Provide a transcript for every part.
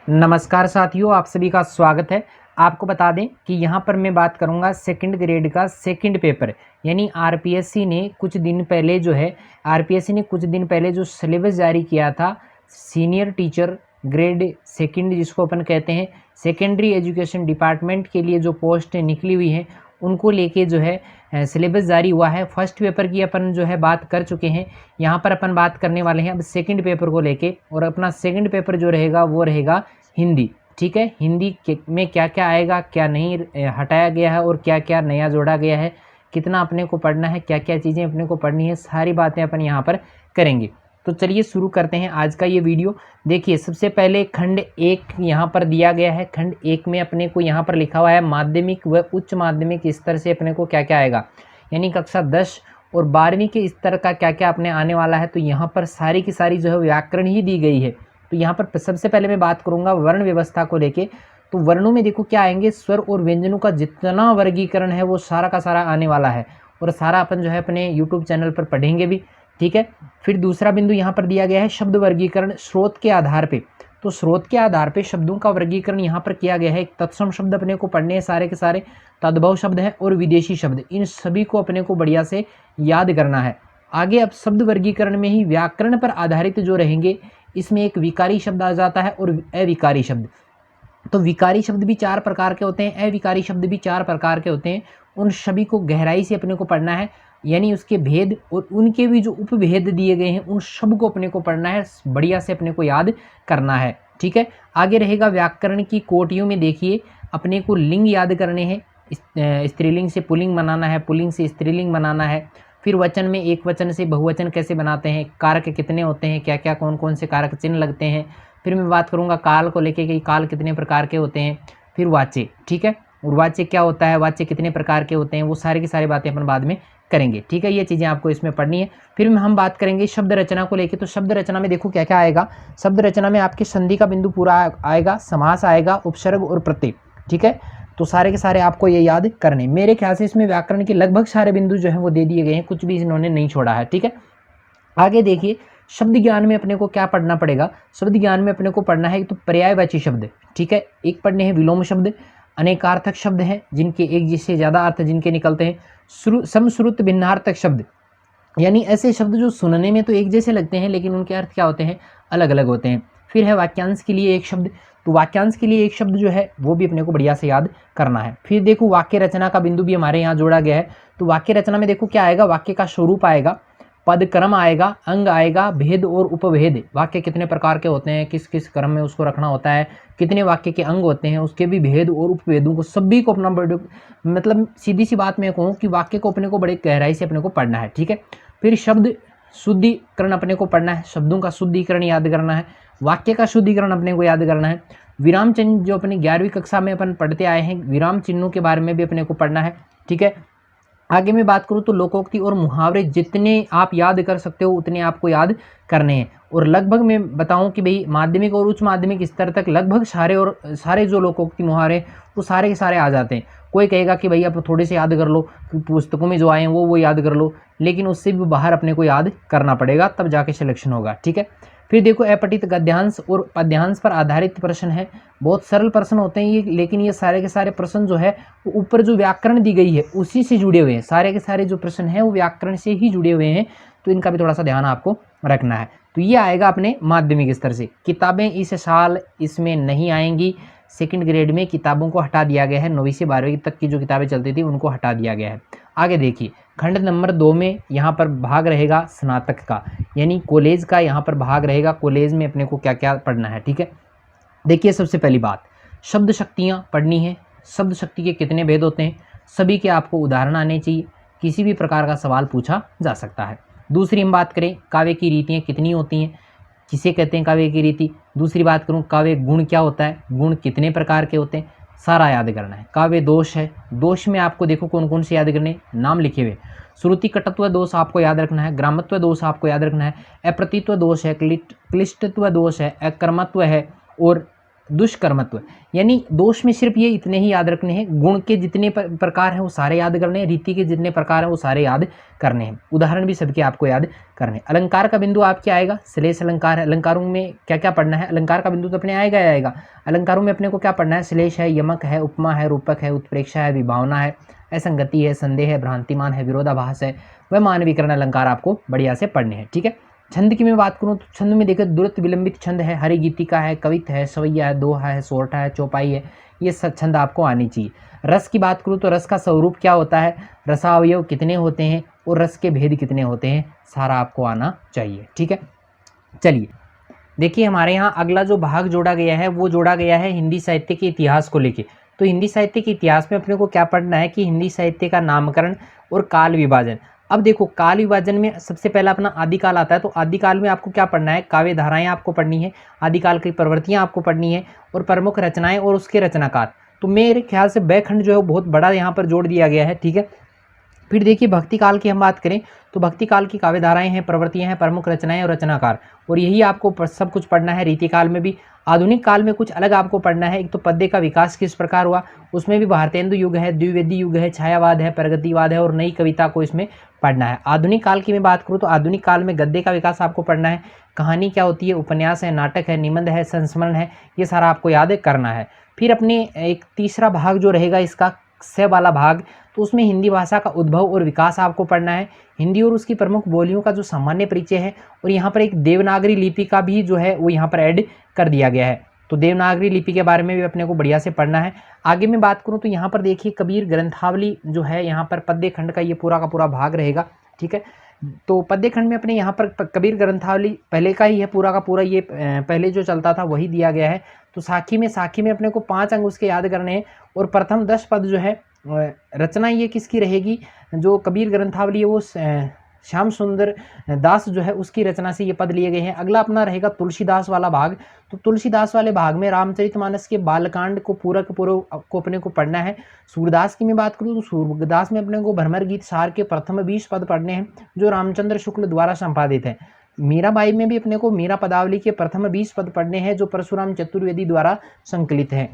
नमस्कार साथियों, आप सभी का स्वागत है। आपको बता दें कि यहाँ पर मैं बात करूँगा सेकंड ग्रेड का सेकंड पेपर, यानी आरपीएससी ने कुछ दिन पहले जो सिलेबस जारी किया था, सीनियर टीचर ग्रेड सेकंड जिसको अपन कहते हैं, सेकेंडरी एजुकेशन डिपार्टमेंट के लिए जो पोस्ट निकली हुई हैं उनको लेके जो है सिलेबस जारी हुआ है। फर्स्ट पेपर की अपन जो है बात कर चुके हैं। यहाँ पर अपन बात करने वाले हैं अब सेकंड पेपर को लेके, और अपना सेकंड पेपर जो रहेगा वो रहेगा हिंदी। ठीक है, हिंदी में क्या क्या आएगा, क्या नहीं हटाया गया है और क्या क्या नया जोड़ा गया है, कितना अपने को पढ़ना है, क्या क्या चीज़ें अपने को पढ़नी है, सारी बातें अपन यहाँ पर करेंगे। तो चलिए शुरू करते हैं आज का ये वीडियो। देखिए, सबसे पहले खंड 1 यहाँ पर दिया गया है। खंड 1 में अपने को यहाँ पर लिखा हुआ है माध्यमिक व उच्च माध्यमिक स्तर से अपने को क्या क्या आएगा, यानी कक्षा 10 और 12वीं के स्तर का क्या क्या अपने आने वाला है। तो यहाँ पर सारी की सारी जो है व्याकरण ही दी गई है। तो यहाँ पर सबसे पहले मैं बात करूँगा वर्ण व्यवस्था को लेके। तो वर्णों में देखो क्या आएंगे, स्वर और व्यंजनों का जितना वर्गीकरण है वो सारा का सारा आने वाला है, और सारा अपन जो है अपने यूट्यूब चैनल पर पढ़ेंगे भी। ठीक है, फिर दूसरा बिंदु यहाँ पर दिया गया है शब्द वर्गीकरण स्रोत के आधार पे। तो स्रोत के आधार पे शब्दों का वर्गीकरण यहाँ पर किया गया है। एक तत्सम शब्द अपने को पढ़ने हैं सारे के सारे, तद्भव शब्द हैं और विदेशी शब्द, इन सभी को अपने को बढ़िया से याद करना है। आगे अब शब्द वर्गीकरण में ही व्याकरण पर आधारित जो रहेंगे, इसमें एक विकारी शब्द आ जाता है और अविकारी शब्द। तो विकारी शब्द भी 4 प्रकार के होते हैं, अविकारी शब्द भी 4 प्रकार के होते हैं। उन सभी को गहराई से अपने को पढ़ना है, यानी उसके भेद और उनके भी जो उपभेद दिए गए हैं उन सब को अपने को पढ़ना है, बढ़िया से अपने को याद करना है। ठीक है, आगे रहेगा व्याकरण की कोटियों में। देखिए, अपने को लिंग याद करने हैं, स्त्रीलिंग से पुल्लिंग बनाना है, पुल्लिंग से स्त्रीलिंग बनाना है। फिर वचन में एक वचन से बहुवचन कैसे बनाते हैं, कारक कितने होते हैं, क्या क्या कौन कौन से कारक चिन्ह लगते हैं। फिर मैं बात करूँगा काल को लेके कि काल कितने प्रकार के होते हैं। फिर वाच्य, ठीक है, और वाच्य क्या होता है, वाच्य कितने प्रकार के होते हैं, वो सारी की सारी बातें अपन बाद में करेंगे। ठीक है, ये चीज़ें आपको इसमें पढ़नी है। फिर हम बात करेंगे शब्द रचना को लेके। तो शब्द रचना में देखो क्या क्या आएगा। शब्द रचना में आपके संधि का बिंदु पूरा आएगा, समास आएगा, उपसर्ग और प्रत्यय। ठीक है, तो सारे के सारे आपको ये याद करने। मेरे ख्याल से इसमें व्याकरण के लगभग सारे बिंदु जो हैं वो दे दिए गए हैं, कुछ भी इन्होंने नहीं छोड़ा है। ठीक है, आगे देखिए शब्द ज्ञान में अपने को क्या पढ़ना पड़ेगा। शब्द ज्ञान में अपने को पढ़ना है तो पर्यायवाची शब्द। ठीक है, एक पढ़ने हैं विलोम शब्द, अनेकार्थक शब्द हैं जिनके एक जिससे ज़्यादा अर्थ जिनके निकलते हैं, समश्रुत भिन्नार्थक शब्द, यानी ऐसे शब्द जो सुनने में तो एक जैसे लगते हैं लेकिन उनके अर्थ क्या होते हैं, अलग अलग होते हैं। फिर है वाक्यांश के लिए एक शब्द। तो वाक्यांश के लिए एक शब्द जो है वो भी अपने को बढ़िया से याद करना है। फिर देखो वाक्य रचना का बिंदु भी हमारे यहाँ जोड़ा गया है। तो वाक्य रचना में देखो क्या आएगा, वाक्य का स्वरूप आएगा, पद क्रम आएगा, अंग आएगा, भेद और उपभेद, वाक्य कितने प्रकार के होते हैं, किस किस क्रम में उसको रखना होता है, कितने वाक्य के अंग होते हैं, उसके भी भेद और उपभेदों को सभी को अपना मतलब सीधी सी बात मैं कहूँ कि वाक्य को अपने को बड़े गहराई से अपने को पढ़ना है। ठीक है, फिर शब्द शुद्धिकरण अपने को पढ़ना है, शब्दों का शुद्धिकरण याद करना है, वाक्य का शुद्धिकरण अपने को याद करना है। विराम चिन्ह जो अपनी 11वीं कक्षा में अपन पढ़ते आए हैं, विराम चिन्हों के बारे में भी अपने को पढ़ना है। ठीक है, आगे मैं बात करूँ तो लोकोक्ति और मुहावरे जितने आप याद कर सकते हो उतने आपको याद करने हैं। और लगभग मैं बताऊं कि भाई माध्यमिक और उच्च माध्यमिक स्तर तक लगभग सारे जो लोकोक्ति मुहावरे वो सारे के सारे आ जाते हैं। कोई कहेगा कि भाई आप थोड़े से याद कर लो, पुस्तकों में जो आए हैं वो याद कर लो, लेकिन उससे भी बाहर अपने को याद करना पड़ेगा, तब जाके सिलेक्शन होगा। ठीक है, फिर देखो अपठित गद्यांश और पद्यांश पर आधारित प्रश्न है। बहुत सरल प्रश्न होते हैं ये, लेकिन ये सारे के सारे प्रश्न जो है वो ऊपर जो व्याकरण दी गई है उसी से जुड़े हुए हैं। सारे के सारे जो प्रश्न हैं वो व्याकरण से ही जुड़े हुए हैं, तो इनका भी थोड़ा सा ध्यान आपको रखना है। तो ये आएगा अपने माध्यमिक स्तर से। किताबें इस साल इसमें नहीं आएंगी, सेकंड ग्रेड में किताबों को हटा दिया गया है, 9वीं से 12वीं तक की जो किताबें चलती थी उनको हटा दिया गया है। आगे देखिए खंड नंबर 2 में यहाँ पर भाग रहेगा स्नातक का, यानी कॉलेज का यहाँ पर भाग रहेगा। कॉलेज में अपने को क्या क्या पढ़ना है। ठीक है, देखिए सबसे पहली बात शब्द शक्तियाँ पढ़नी है। शब्द शक्ति के कितने भेद होते हैं, सभी के आपको उदाहरण आने चाहिए, किसी भी प्रकार का सवाल पूछा जा सकता है। दूसरी हम बात करें काव्य की रीतियाँ कितनी होती हैं, किसे कहते हैं काव्य की रीति। दूसरी बात करूँ काव्य गुण क्या होता है, गुण कितने प्रकार के होते हैं, सारा याद करना है। काव्य दोष है, दोष में आपको देखो कौन कौन से याद करने, नाम लिखे हुए। श्रुति कटत्व दोष आपको याद रखना है, ग्रामत्व दोष आपको याद रखना है, अप्रतित्व दोष है, क्लिष्टत्व दोष है, अकर्मत्व है और दुष्कर्मत्व, यानी दोष में सिर्फ ये इतने ही याद रखने हैं, गुण के जितने प्रकार हैं वो सारे याद करने हैं, रीति के जितने प्रकार हैं वो सारे याद करने हैं, उदाहरण भी सबके आपको याद करने हैं। अलंकार का बिंदु आपके आएगा, श्लेष अलंकार है। अलंकारों में क्या क्या पढ़ना है, अलंकार का बिंदु तो अपने आएगा ही आएगा। अलंकारों में अपने को क्या पढ़ना है, श्लेष है, यमक है, उपमा है, रूपक है, उत्प्रेक्षा है, विभावना है, असंगति है, संदेह है, भ्रांतिमान है, विरोधाभास है, वह मानवीकरण अलंकार आपको बढ़िया से पढ़ने हैं। ठीक है, छंद की मैं बात करूँ तो छंद में देखिए द्रुत विलंबित छंद है, हरि गीतिका है, कवित है, सवैया है, दोहा है, सोरठा है, चौपाई है, ये सब छंद आपको आनी चाहिए। रस की बात करूँ तो रस का स्वरूप क्या होता है, रसावयव कितने होते हैं और रस के भेद कितने होते हैं, सारा आपको आना चाहिए। ठीक है, चलिए देखिए हमारे यहाँ अगला जो भाग जोड़ा गया है वो जोड़ा गया है हिंदी साहित्य के इतिहास को लेके। तो हिंदी साहित्य के इतिहास में अपने को क्या पढ़ना है कि हिंदी साहित्य का नामकरण और काल विभाजन। अब देखो काल विभाजन में सबसे पहला अपना आदिकाल आता है, तो आदिकाल में आपको क्या पढ़ना है, काव्य धाराएं आपको पढ़नी है, आदिकाल की प्रवृत्तियां आपको पढ़नी है और प्रमुख रचनाएं और उसके रचनाकार। तो मेरे ख्याल से ब खंड जो है वो बहुत बड़ा यहाँ पर जोड़ दिया गया है। ठीक है, फिर देखिए भक्ति काल की हम बात करें तो भक्ति काल की काव्य धाराएं हैं, प्रवृत्तियां हैं, प्रमुख रचनाएं और रचनाकार, और यही आपको सब कुछ पढ़ना है। रीति काल में भी, आधुनिक काल में कुछ अलग आपको पढ़ना है। एक तो पद्य का विकास किस प्रकार हुआ, उसमें भी भारतेंदु युग है, द्विवेदी युग है, छायावाद है, प्रगतिवाद है और नई कविता को इसमें पढ़ना है। आधुनिक काल की मैं बात करूँ तो आधुनिक काल में गद्य का विकास आपको पढ़ना है, कहानी क्या होती है, उपन्यास है, नाटक है, निबंध है, संस्मरण है, ये सारा आपको याद करना है। फिर अपने एक तीसरा भाग जो रहेगा इसका स वाला भाग, तो उसमें हिंदी भाषा का उद्भव और विकास आपको पढ़ना है, हिंदी और उसकी प्रमुख बोलियों का जो सामान्य परिचय है, और यहाँ पर एक देवनागरी लिपि का भी जो है वो यहाँ पर ऐड कर दिया गया है। तो देवनागरी लिपि के बारे में भी अपने को बढ़िया से पढ़ना है। आगे मैं बात करूँ तो यहाँ पर देखिए कबीर ग्रंथावली जो है, यहाँ पर पद्य खंड का ये पूरा का पूरा भाग रहेगा। ठीक है, तो पद्य खंड में अपने यहाँ पर कबीर ग्रंथावली पहले का ही है पूरा का पूरा, ये पहले जो चलता था वही दिया गया है। तो साखी में अपने को 5 अंग उसके याद करने हैं, और प्रथम 10 पद जो है रचना ये किसकी रहेगी, जो कबीर ग्रंथावली है वो श्याम सुंदर दास जो है उसकी रचना से ये पद लिए गए हैं। अगला अपना रहेगा तुलसीदास वाला भाग। तो तुलसीदास वाले भाग में रामचरितमानस के बालकांड को पूरा को अपने को पढ़ना है। सूरदास की मैं बात करूँ तो सूरदास में अपने को भ्रमर गीत सार के प्रथम 20 पद पढ़ने हैं जो रामचंद्र शुक्ल द्वारा संपादित है। मीराबाई में भी अपने को मीरा पदावली के प्रथम 20 पद पढ़ने हैं जो परशुराम चतुर्वेदी द्वारा संकलित हैं।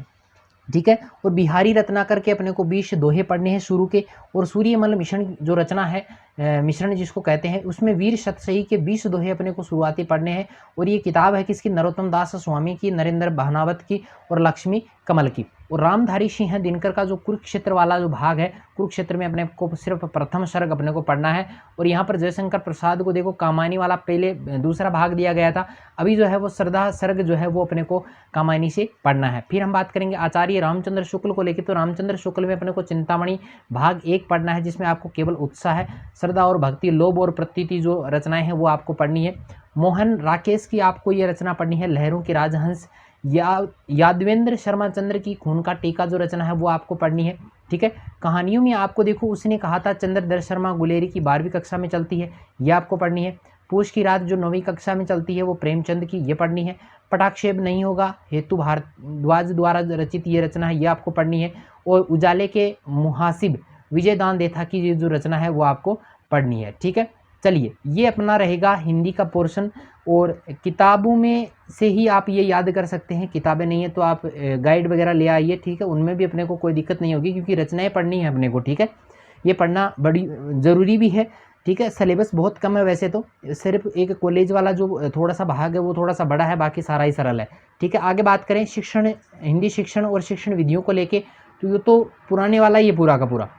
ठीक है, और बिहारी रत्नाकर के अपने को 20 दोहे पढ़ने हैं शुरू के, और सूर्यमल मिश्रण जो रचना है मिश्रण जिसको कहते हैं, उसमें वीर शतसही के 20 दोहे अपने को शुरुआती पढ़ने हैं। और ये किताब है किसकी, नरोत्तम दास स्वामी की, नरेंद्र भानावत की और लक्ष्मी कमल की। और रामधारी सिंह दिनकर का जो कुरुक्षेत्र वाला जो भाग है, कुरुक्षेत्र में अपने को सिर्फ प्रथम सर्ग अपने को पढ़ना है। और यहाँ पर जयशंकर प्रसाद को देखो कामायनी वाला पहले दूसरा भाग दिया गया था, अभी जो है वो श्रद्धा सर्ग जो है वो अपने को कामायनी से पढ़ना है। फिर हम बात करेंगे आचार्य रामचंद्र शुक्ल को लेकर, तो रामचंद्र शुक्ल में अपने को चिंतामणि भाग 1 पढ़ना है जिसमें आपको केवल उत्साह है, श्रद्धा और भक्ति, लोभ और प्रतीति जो रचनाएं हैं वो आपको पढ़नी है। मोहन राकेश की आपको ये रचना पढ़नी है, लहरों के राजहंस। यादवेंद्र शर्मा चंद्र की खून का टीका जो रचना है वो आपको पढ़नी है। ठीक है, कहानियों में आपको देखो उसने कहा था चंद्रधर शर्मा गुलेरी की 12वीं कक्षा में चलती है, ये आपको पढ़नी है। पूष की रात जो 9वीं कक्षा में चलती है वो प्रेमचंद की, ये पढ़नी है। पटाक्षेप नहीं होगा हेतु भारद्वाज द्वारा रचित ये रचना है, ये आपको पढ़नी है। और उजाले के मुहासिब विजय दान देथा की ये जो रचना है वो आपको पढ़नी है। ठीक है, चलिए ये अपना रहेगा हिंदी का पोर्शन। और किताबों में से ही आप ये याद कर सकते हैं, किताबें नहीं है तो आप गाइड वगैरह ले आइए। ठीक है, उनमें भी अपने को कोई दिक्कत नहीं होगी क्योंकि रचनाएं पढ़नी है अपने को। ठीक है, ये पढ़ना बड़ी ज़रूरी भी है। ठीक है, सिलेबस बहुत कम है वैसे तो, सिर्फ एक कॉलेज वाला जो थोड़ा सा भाग है वो थोड़ा सा बड़ा है, बाकी सारा ही सरल है। ठीक है, आगे बात करें शिक्षण, हिंदी शिक्षण और शिक्षण विधियों को लेके, तो ये तो पुराने वाला ही है पूरा का पूरा।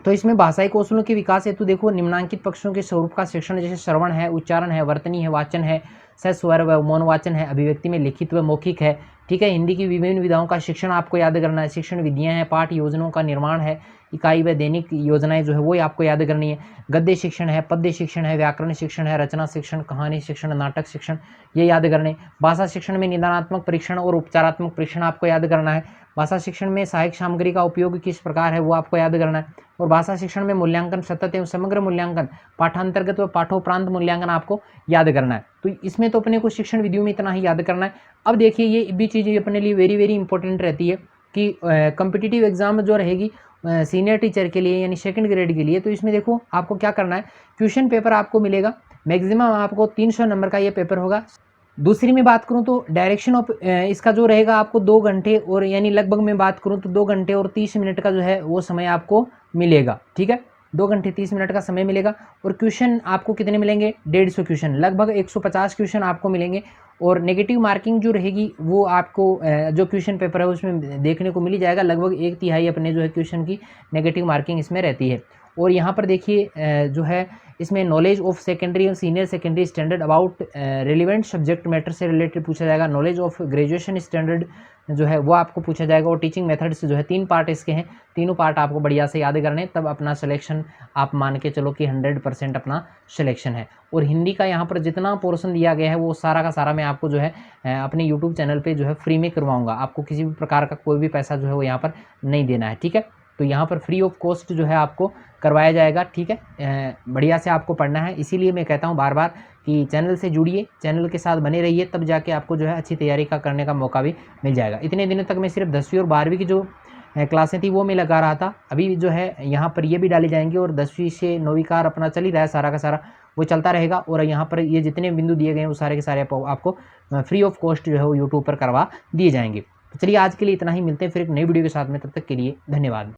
तो इसमें भाषाई कौशलों के विकास हेतु देखो निम्नांकित पक्षों के स्वरूप का शिक्षण, जैसे श्रवण है, उच्चारण है, वर्तनी है, वाचन है, सस्वर व मौन वाचन है, अभिव्यक्ति में लिखित व मौखिक है। ठीक है, हिंदी की विभिन्न विधाओं का शिक्षण आपको याद करना है, शिक्षण विधियां हैं, पाठ योजनाओं का निर्माण है, इकाई व दैनिक योजनाएं जो है वो आपको याद करनी है। गद्य शिक्षण है, पद्य शिक्षण है, व्याकरण शिक्षण है, रचना शिक्षण, कहानी शिक्षण, नाटक शिक्षण, ये याद करने। भाषा शिक्षण में निदानात्मक परीक्षण और उपचारात्मक परीक्षण आपको याद करना है। भाषा शिक्षण में सहायक सामग्री का उपयोग किस प्रकार है वो आपको याद करना है। और भाषा शिक्षण में मूल्यांकन, सतत एवं समग्र मूल्यांकन, पाठांतर्गत व पाठोपरांत मूल्यांकन आपको याद करना है। तो इसमें तो अपने को शिक्षण विधियों में इतना ही याद करना है। अब देखिए ये भी चीज़ अपने लिए वेरी वेरी इंपॉर्टेंट रहती है कि कॉम्पिटिटिव एग्जाम जो रहेगी सीनियर टीचर के लिए यानी सेकंड ग्रेड के लिए, तो इसमें देखो आपको क्या करना है, क्वेश्चन पेपर आपको मिलेगा, मैक्सिमम आपको 300 नंबर का ये पेपर होगा। दूसरी मैं बात करूँ तो डायरेक्शन ऑफ इसका जो रहेगा आपको 2 घंटे, और यानी लगभग मैं बात करूँ तो 2 घंटे और 30 मिनट का जो है वो समय आपको मिलेगा, ठीक है। 2 घंटे 30 मिनट का समय मिलेगा। और क्वेश्चन आपको कितने मिलेंगे? 150 क्वेश्चन, लगभग 150 क्वेश्चन आपको मिलेंगे। और नेगेटिव मार्किंग जो रहेगी वो आपको जो क्वेश्चन पेपर है उसमें देखने को मिल ही जाएगा। लगभग 1/3 अपने जो है क्वेश्चन की नेगेटिव मार्किंग इसमें रहती है। और यहाँ पर देखिए जो है इसमें नॉलेज ऑफ सेकेंडरी और senior secondary standard about relevant subject matter से रिलेटेड पूछा जाएगा। नॉलेज ऑफ ग्रेजुएशन स्टैंडर्ड जो है वो आपको पूछा जाएगा। और टीचिंग मेथड से जो है 3 पार्ट इसके हैं, तीनों पार्ट आपको बढ़िया से याद करने, तब अपना सिलेक्शन आप मान के चलो कि 100% अपना सिलेक्शन है। और हिंदी का यहाँ पर जितना पोर्शन दिया गया है वो सारा का सारा मैं आपको जो है अपने यूट्यूब चैनल पे जो है फ्री में करवाऊंगा। आपको किसी भी प्रकार का कोई भी पैसा जो है वो यहाँ पर नहीं देना है, ठीक है। तो यहाँ पर फ्री ऑफ कॉस्ट जो है आपको करवाया जाएगा, ठीक है। बढ़िया से आपको पढ़ना है, इसीलिए मैं कहता हूँ बार बार कि चैनल से जुड़िए, चैनल के साथ बने रहिए, तब जाके आपको जो है अच्छी तैयारी का करने का मौका भी मिल जाएगा। इतने दिनों तक मैं सिर्फ 10वीं और 12वीं की जो क्लासें थी वो मैं लगा रहा था। अभी जो है यहाँ पर ये भी डाली जाएंगी, और 10वीं से 9वीं का अपना चल ही रहा है, सारा का सारा वो चलता रहेगा। और यहाँ पर ये जितने बिंदु दिए गए हैं वो सारे के सारे आपको फ्री ऑफ कॉस्ट जो है वो यूट्यूब पर करवा दिए जाएंगे। तो चलिए आज के लिए इतना ही, मिलते हैं फिर एक नई वीडियो के साथ में, तब तक के लिए धन्यवाद।